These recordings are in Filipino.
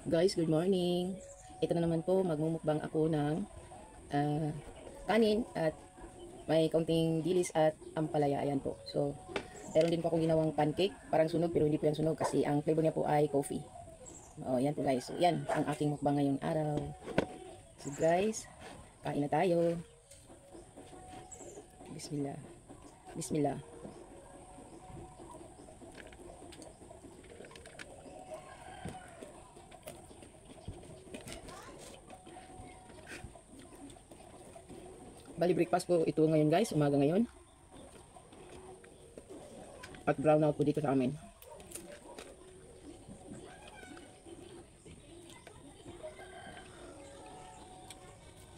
Guys, good morning. Ito na naman po, magmumukbang ako ng kanin at may kaunting dilis at ampalaya. Ayan po. So, meron din po akong ginawang pancake. Parang sunog pero hindi po yan sunog kasi ang flavor niya po ay coffee. Oh, yan po guys. So, yan ang aking mukbang ngayong araw. So guys, kain na tayo. Bismillah. Bismillah. Bali breakfast po ito ngayon guys, umaga ngayon. At brown out po dito sa amin.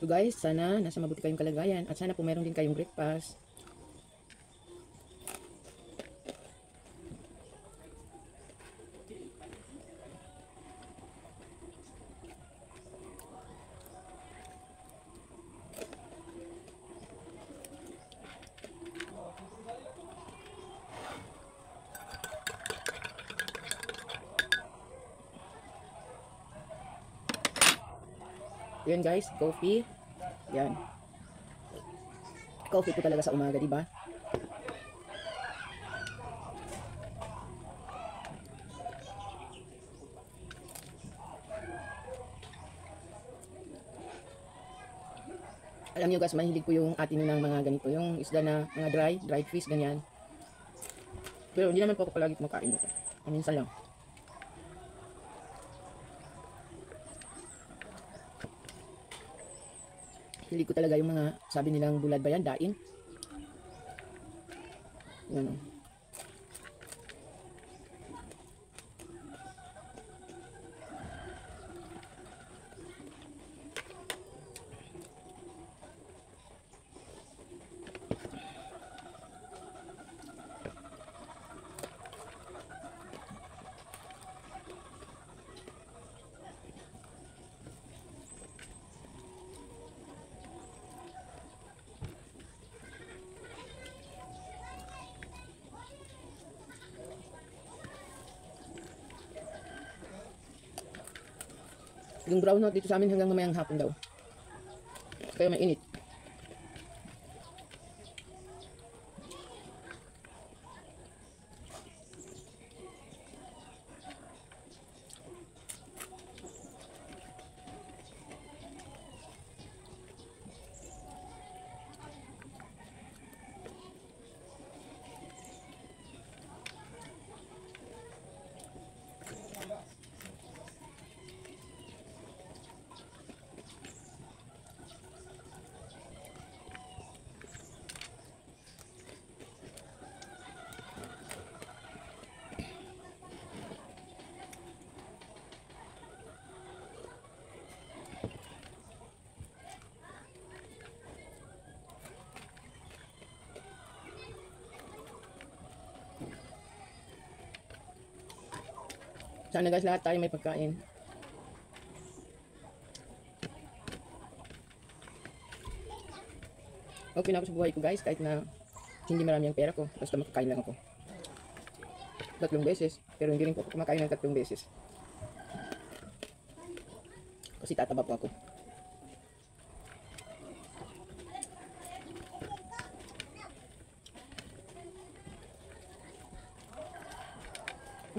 So guys, sana nasa mabuti kayong kalagayan at sana po meron din kayong breakfast. Yan guys, coffee. Yan. Coffee po talaga sa umaga, di ba? Alam niyo guys, mahilig ko yung atin ng mga ganito, yung isda na mga dried fish, ganyan. Pero hindi naman po ako palagi kumakain nito. Minsan lang. Hilig ko talaga yung mga, sabi nilang bulad ba yan, dain. Yan o. Yung brown out dito sa amin hanggang mamayang hapon daw. Kaya mainit. Sana guys, lahat tayo may pagkain. Okay na ako sa buhay ko guys, kahit na hindi marami ang pera ko. Basta makakain lang ako. 3 beses. Pero hindi rin po ako kumakain ng 3 beses. Kasi tataba po ako.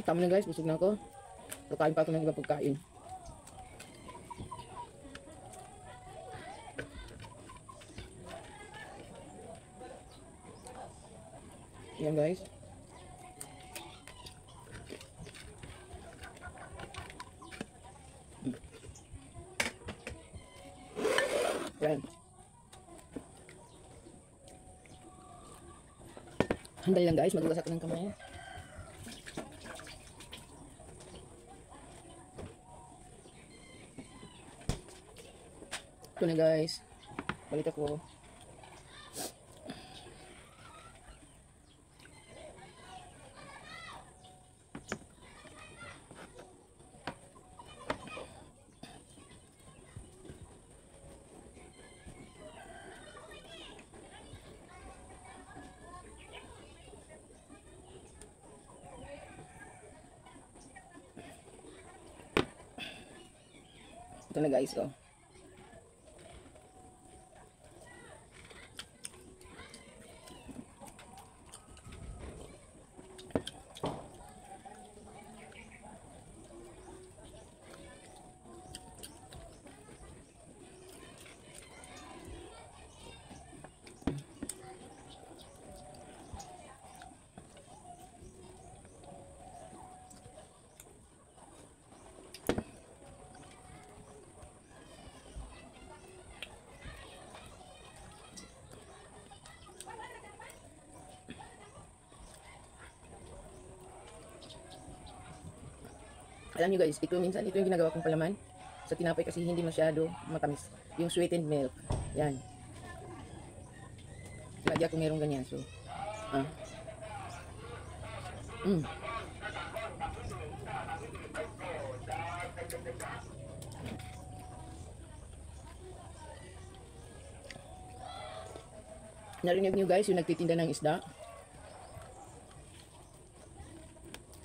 Tama na guys, busog na ako. Kakain pa ako ng ibang pagkain. Yan guys. Yan. Handali lang guys, magugas ako ng kamay. Ito na guys. Balik ako. Ito na guys, oh. Alam nyo guys, ito minsan, ito yung ginagawa kong palaman sa tinapay kasi hindi masyado matamis. Yung sweetened milk. Yan. Lagi ako merong ganyan. So, mm. Narinig nyo guys, yung nagtitinda ng isda.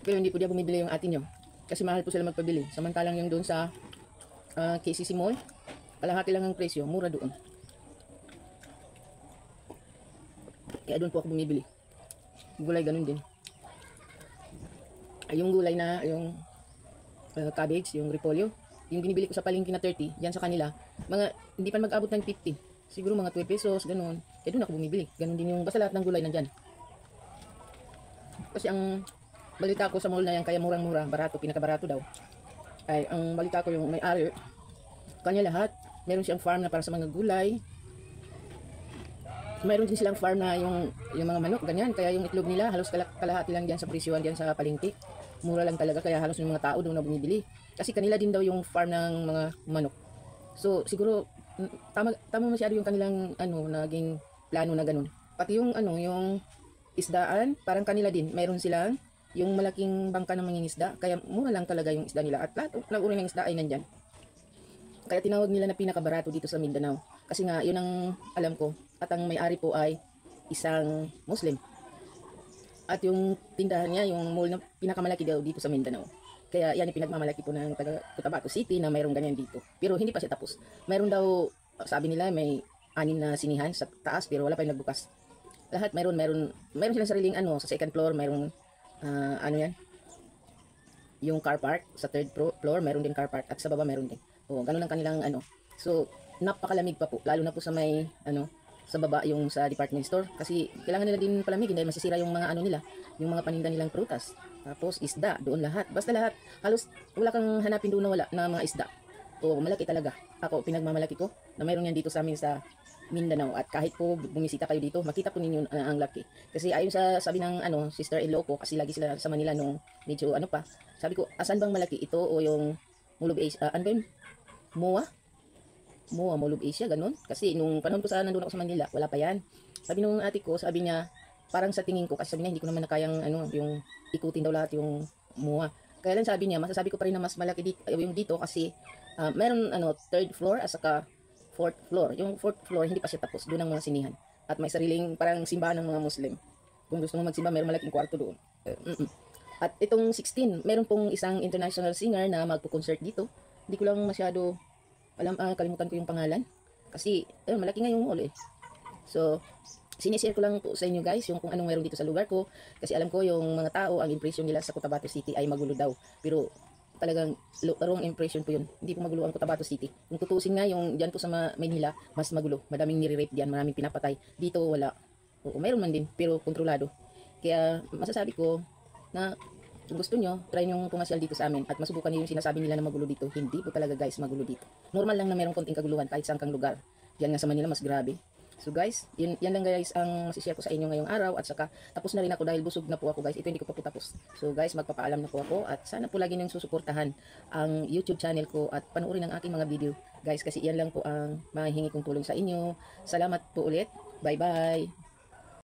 Pero hindi po diya bumibili yung atin nyo. Kasi mahal po sila magpabili. Samantalang yung doon sa KCC Mall, kalahati lang ang presyo, mura doon. Kaya doon po ako bumibili. Gulay ganun din. Yung gulay na, yung cabbage, yung repolyo, yung binibili ko sa palengke na 30, diyan sa kanila, mga hindi pa mag-abot ng 50. Siguro mga 12 pesos, ganun. Kaya doon ako bumibili. Ganun din yung, basta lahat ng gulay nandyan. Kasi ang balita ko sa mall na yan, kaya murang-mura, barato, pinakabarato daw. Ay, ang balita ko yung may-ari, kanya lahat, meron siyang farm na para sa mga gulay. Meron din silang farm na yung mga manok, ganyan. Kaya yung itlog nila, halos kalahati lang diyan sa presyuan diyan sa palengke. Mura lang talaga, kaya halos yung mga tao doon na bumibili. Kasi kanila din daw yung farm ng mga manok. So, siguro, tama masyado yung kanilang, naging plano na ganun. Pati yung, yung isdaan, parang kanila din, mayroon silang yung malaking bangka ng mangingisda, kaya mura lang talaga yung isda nila at lahat ng uri ng isda ay nandyan. Kaya tinawag nila na pinakabarato dito sa Mindanao. Kasi nga, yun ang alam ko. At ang may-ari po ay isang Muslim. At yung tindahan niya, yung mall na pinakamalaki daw dito sa Mindanao. Kaya yan yung pinagmamalaki po ng taga Cotabato City na mayroong ganyan dito. Pero hindi pa siya tapos. Mayroon daw, sabi nila, may 6 na sinihan sa taas pero wala pa yung nagbukas. Lahat mayroon silang sariling sa second floor, mayroong yung car park sa third floor, mayroon din car park at sa baba mayroon din. Ganun ang kanilang So, napakalamig pa po, lalo na po sa may sa baba yung sa department store kasi kailangan nila din palamigin dahil masisira yung mga nila, yung mga paninda nilang prutas. Tapos isda, doon lahat. Basta lahat, halos wala kang hanapin doon na wala na mga isda. Malaki talaga. Ako, pinagmamalaki ko na mayroon yan dito sa amin sa Mindanao at kahit po bumisita kayo dito, makita po ninyo ang laki. Kasi ayon sa sabi ng sister-in-law ko, kasi lagi sila sa Manila nung medyo pa. Sabi ko, asan bang malaki ito o yung Mall of Asia? Ano ba yun? Mall of Asia, ganun. Kasi nung panahon ko nandun ako sa Manila, wala pa yan. Sabi nung ate ko, sabi niya, parang sa tingin ko, kasi sabi niya, hindi ko naman na kayang yung ikutin daw lahat yung MOA. Kaya lang sabi niya, masasabi ko pa rin na mas malaki dito, yung dito kasi meron third floor at saka fourth floor. Yung fourth floor hindi pa siya tapos, doon ang mga sinihan. At may sariling parang simbahan ng mga Muslim. Kung gusto mo magsimba, meron malaking kwarto doon. At itong 16, meron pong isang international singer na magpo-concert dito. Hindi ko lang masyado alam, kalimutan ko yung pangalan. Kasi malaki nga yung mall eh. So, sinishare ko lang po sa inyo guys yung kung anong meron dito sa lugar ko. Kasi alam ko yung mga tao, ang impression nila sa Cotabato City ay magulo daw. Pero talagang wrong impression po yun. Hindi po magulo ang Cotabato City. Kung tutusin nga yung dyan po sa Manila, mas magulo. Madaming nire-rape diyan, maraming pinapatay. Dito wala. Mayroon man din, pero kontrolado. Kaya masasabi ko na kung gusto nyo, try nyo pumasyal dito sa amin at masubukan nyo yung sinasabi nila na magulo dito. Hindi po talaga guys magulo dito. Normal lang na mayroong konting kaguluhan kahit saan kang lugar. Yan nga sa Manila mas grabe. So guys, yan lang guys ang masishare ko sa inyo ngayong araw at saka tapos na rin ako dahil busog na po ako guys. Ito hindi ko pa po tapos. So guys, magpapaalam na po ako at sana po lagi niyong susuportahan ang YouTube channel ko at panoorin ang aking mga video. Guys, kasi yan lang po ang mahihingi kong tulong sa inyo. Salamat po ulit. Bye bye.